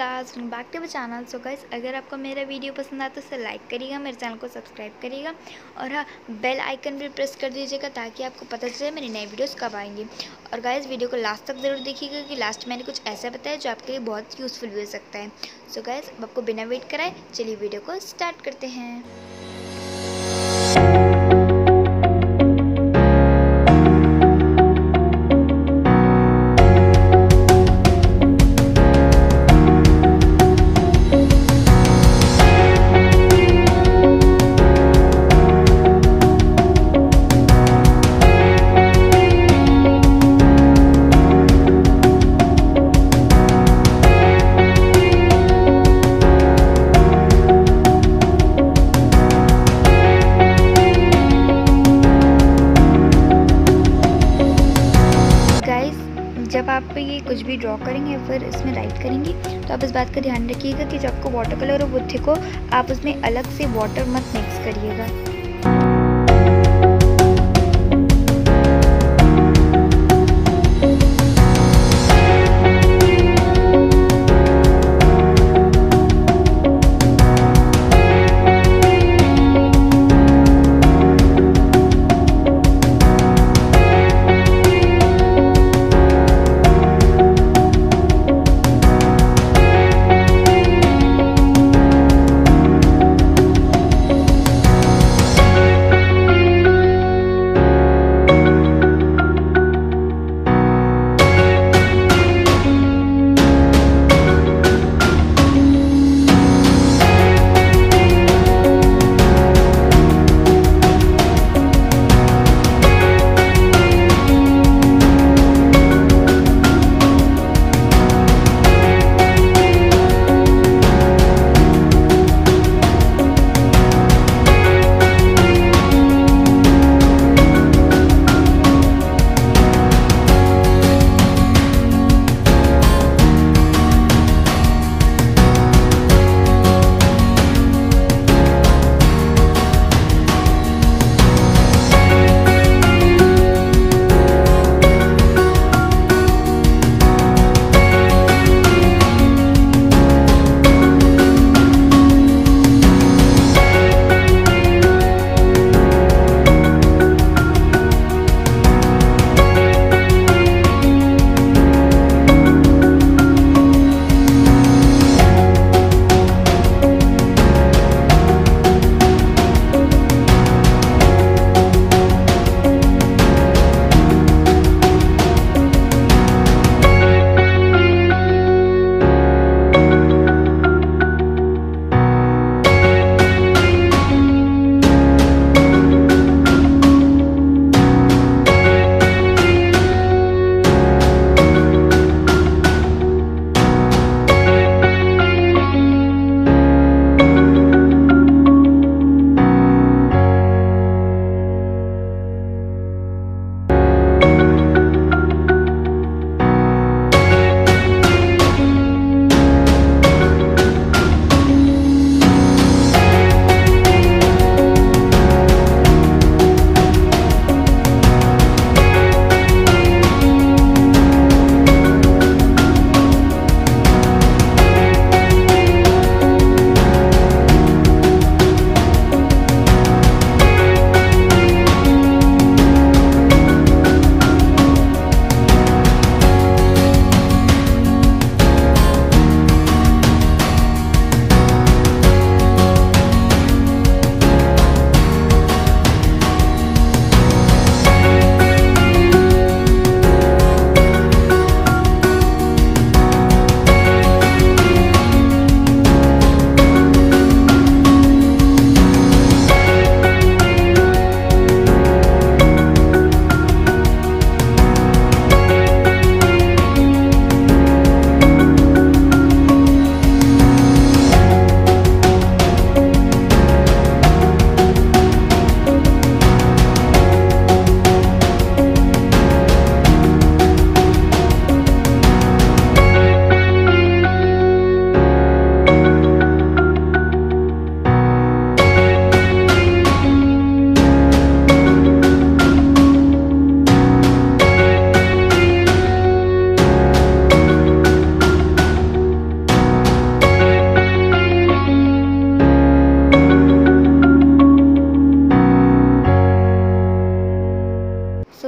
Guys, welcome back to my channel. So guys, अगर आपको मेरा वीडियो पसंद आता है तो लाइक करिएगा, मेरे चैनल को सब्सक्राइब करिएगा और हाँ, बेल आइकन भी प्रेस कर दीजिएगा ताकि आपको पता चले मेरी नई वीडियोस कब आएंगी। और गाइस, वीडियो को लास्ट तक ज़रूर देखिएगा कि लास्ट मैंने कुछ ऐसा बताया जो आपके लिए बहुत यूज़फुल भी हो सकता है। सो गाइस, अब आपको बिना वेट कराए चलिए वीडियो को स्टार्ट करते हैं। जब आप ये कुछ भी ड्रॉ करेंगे फिर इसमें राइट करेंगे तो आप इस बात का ध्यान रखिएगा कि जो आपको वाटर कलर और बुद्धि को आप उसमें अलग से वाटर मत मिक्स करिएगा।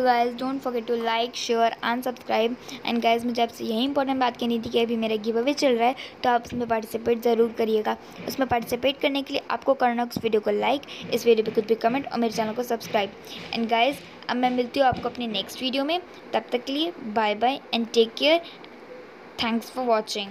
Guys don't forget to like, share and subscribe. And guys मुझे आपसे यही इंपॉर्टेंट बात कहनी थी कि अभी मेरा गिव अवे चल रहा है, तो आप उसमें पार्टिसिपेट ज़रूर करिएगा। उसमें पार्टिसिपेट करने के लिए आपको करना है उस वीडियो को लाइक, इस वीडियो पे कुछ भी कमेंट और मेरे चैनल को सब्सक्राइब। एंड गाइज अब मैं मिलती हूँ आपको अपने नेक्स्ट वीडियो में। तब तक के लिए bye bye and take care. Thanks for watching.